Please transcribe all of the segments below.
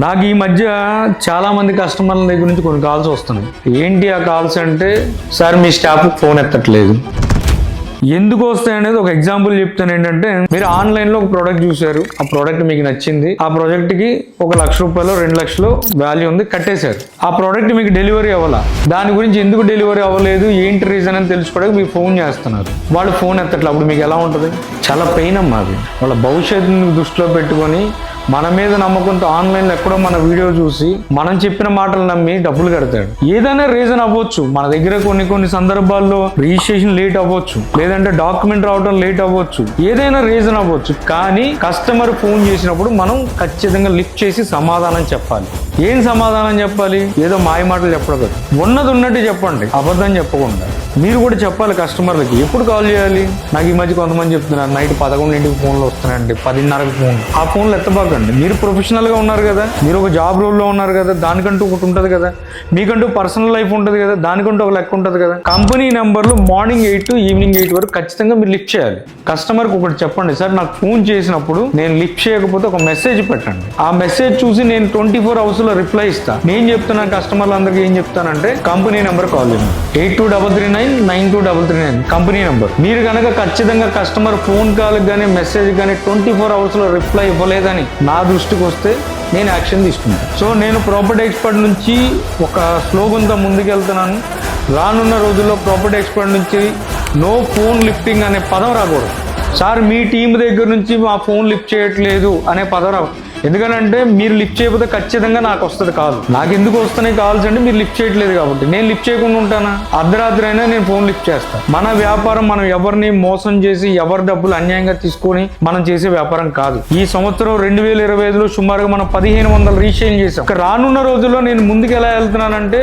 నాకు ఈ మధ్య చాలా మంది కస్టమర్ల దగ్గర నుంచి కొన్ని కాల్స్ వస్తున్నాయి. ఏంటి ఆ కాల్స్ అంటే, సార్ మీ స్టాఫ్ ఫోన్ ఎత్తట్లేదు. ఎందుకు వస్తాయి అనేది ఒక ఎగ్జాంపుల్ చెప్తాను. ఏంటంటే, మీరు ఆన్లైన్లో ఒక ప్రోడక్ట్ చూశారు, ఆ ప్రోడక్ట్ మీకు నచ్చింది, ఆ ప్రోడక్ట్కి ₹1,00,000 2 లక్షలు వాల్యూ ఉంది, కట్టేశారు. ఆ ప్రోడక్ట్ మీకు డెలివరీ అవ్వాలా, దాని గురించి ఎందుకు డెలివరీ అవ్వలేదు, ఏంటి రీజన్ అని తెలుసుకోవడానికి మీకు ఫోన్ చేస్తున్నారు. వాళ్ళు ఫోన్ ఎత్తట్లేదు. అప్పుడు మీకు ఎలా ఉంటుంది? చాలా పెయిన్ అమ్మా. అది వాళ్ళ భవిష్యత్తుని దృష్టిలో పెట్టుకొని మన మీద నమ్మకంతో ఆన్లైన్లో ఎక్కడో మన వీడియో చూసి మనం చెప్పిన మాటలు నమ్మి డబ్బులు కడతాడు. ఏదైనా రీజన్ అవ్వచ్చు. మన దగ్గర కొన్ని సందర్భాల్లో రిజిస్ట్రేషన్ లేట్ అవ్వచ్చు, లేదంటే డాక్యుమెంట్ రావడం లేట్ అవ్వచ్చు, ఏదైనా రీజన్ అవ్వచ్చు. కానీ కస్టమర్ ఫోన్ చేసినప్పుడు మనం ఖచ్చితంగా లిఫ్ట్ చేసి సమాధానం చెప్పాలి. ఏం సమాధానం చెప్పాలి? ఏదో మాయ మాటలు చెప్పడం, ఉన్నది ఉన్నట్టు చెప్పండి, అబద్ధం చెప్పకుండా. మీరు కూడా చెప్పాలి కస్టమర్లకి. ఎప్పుడు కాల్ చేయాలి? నాకు ఈ మధ్య కొంతమంది చెప్తున్నారు, నైట్ 11ంటికి ఫోన్లు వస్తున్నాయండి, 10:30కి ఫోన్. ఆ ఫోన్లు ఎత్తబాకండి. మీరు ప్రొఫెషనల్గా ఉన్నారు కదా, మీరు ఒక జాబ్ రోల్లో ఉన్నారు కదా, దానికంటూ ఒకటి ఉంటుంది కదా, మీకంటూ పర్సనల్ లైఫ్ ఉంటుంది కదా, దానికంటూ ఒక లెక్క ఉంటుంది కదా. కంపెనీ నెంబర్లు మార్నింగ్ 8 to ఈవినింగ్ 8 వరకు ఖచ్చితంగా మీరు లిఫ్ట్ చేయాలి. కస్టమర్కి ఒకటి చెప్పండి, సార్ నాకు ఫోన్ చేసినప్పుడు నేను లిఫ్ట్ చేయకపోతే ఒక మెసేజ్ పెట్టండి. ఆ మెసేజ్ చూసి నేను 24 hours రిప్లై ఇస్తా. నేను చెప్తున్నాను కస్టమర్లందరికీ ఏం చెప్తానంటే, కంపెనీ నెంబర్ కాల్ చేయండి, 8233999239 కంపెనీ నెంబర్. మీరు కనుక ఖచ్చితంగా కస్టమర్ ఫోన్ కాల్ కానీ మెసేజ్ కానీ 24 hours రిప్లై ఇవ్వలేదని నా దృష్టికి వస్తే నేను యాక్షన్ తీసుకుంటాను. సో నేను ప్రాపర్టీ ఎక్స్పర్ట్ నుంచి ఒక స్లోగన్తో ముందుకెళ్తున్నాను. రానున్న రోజుల్లో ప్రాపర్టీ ఎక్స్పర్ట్ నుంచి నో ఫోన్ లిఫ్టింగ్ అనే పదం రాకూడదు. సార్ మీ టీం దగ్గర నుంచి మా ఫోన్ లిఫ్ట్ చేయట్లేదు అనే పదం రావు. ఎందుకంటే మీరు లిఫ్ట్ చేయకపోతే ఖచ్చితంగా నాకు వస్తుంది కాల్. నాకు ఎందుకు వస్తున్నాయి కాల్స్ అంటే, మీరు లిఫ్ట్ చేయట్లేదు కాబట్టి. నేను లిఫ్ట్ చేయకుండా ఉంటానా? అర్ధరాత్రి అయినా నేను ఫోన్ లిఫ్ట్ చేస్తాను. మన వ్యాపారం మనం ఎవరిని మోసం చేసి ఎవరి డబ్బులు అన్యాయంగా తీసుకొని మనం చేసే వ్యాపారం కాదు. ఈ సంవత్సరం 2025లో సుమారుగా మనం 1500 రిజిస్ట్రేషన్ చేసాం. రానున్న రోజుల్లో నేను ముందుకు ఎలా వెళ్తున్నానంటే,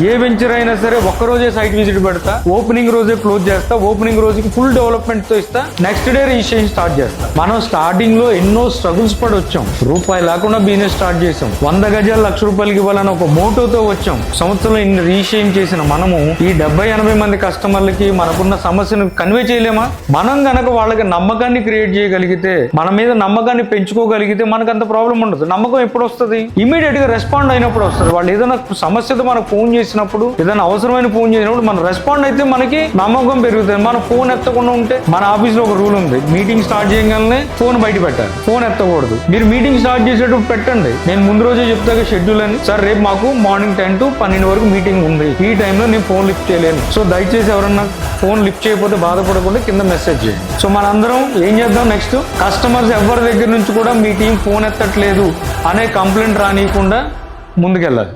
ఏ వెంచర్ అయినా సరే ఒక్కరోజే సైట్ విజిట్ పెడతా, ఓపెనింగ్ రోజే క్లోజ్ చేస్తా, ఓపెనింగ్ రోజుకి ఫుల్ డెవలప్మెంట్ తో ఇస్తా, నెక్స్ట్ డే రిజిస్ట్రేషన్ స్టార్ట్ చేస్తా. మనం స్టార్టింగ్ లో ఎన్నో స్ట్రగుల్స్ పడి వచ్చాం. రూపాయి లేకుండా బిజినెస్ స్టార్ట్ చేసాం. 100 గజాలు ₹1,00,000 ఇవ్వాలని ఒక మోటోతో వచ్చాం. సంవత్సరంలో ఇన్ని రిజిస్ట్రేషన్ చేసిన మనము ఈ 70-80 మంది కస్టమర్లకి మనకున్న సమస్యను కన్వే చేయలేమా? మనం గనక వాళ్ళకి నమ్మకాన్ని క్రియేట్ చేయగలిగితే, మన మీద నమ్మకాన్ని పెంచుకోగలిగితే మనకు అంత ప్రాబ్లం ఉండదు. నమ్మకం ఎప్పుడు వస్తుంది? ఇమీడియట్ గా రెస్పాండ్ అయినప్పుడు వస్తుంది. వాళ్ళు ఏదైనా సమస్యతో మనకు ఫోన్ చేసినప్పుడు, ఏదైనా అవసరమైన ఫోన్ చేసినప్పుడు మనం రెస్పాండ్ అయితే మనకి నమ్మకం పెరుగుతుంది. మనం ఫోన్ ఎత్తకుండా ఉంటే, మన ఆఫీస్ లో ఒక రూల్ ఉంది, మీటింగ్ స్టార్ట్ చేయగానే ఫోన్ బయట పెట్టాలి, ఫోన్ ఎత్తకూడదు. మీరు మీటింగ్ స్టార్ట్ చేసేటప్పుడు పెట్టండి, నేను ముందు రోజే చెప్తాగా షెడ్యూల్ అని, సార్ రేపు మాకు మార్నింగ్ 10 to 12 వరకు మీటింగ్ ఉంది, ఈ టైంలో నేను ఫోన్ లిఫ్ట్ చేయలేను. సో దయచేసి ఎవరన్నా ఫోన్ లిఫ్ట్ చేయకపోతే బాధపడకుండా కింద మెసేజ్ చేయండి. సో మనందరం ఏం చేద్దాం, నెక్స్ట్ కస్టమర్స్ ఎవరి దగ్గర నుంచి కూడా మీ టీం ఫోన్ ఎత్తట్లేదు అనే కంప్లైంట్ రానియకుండా ముందుకెళ్ళాలి.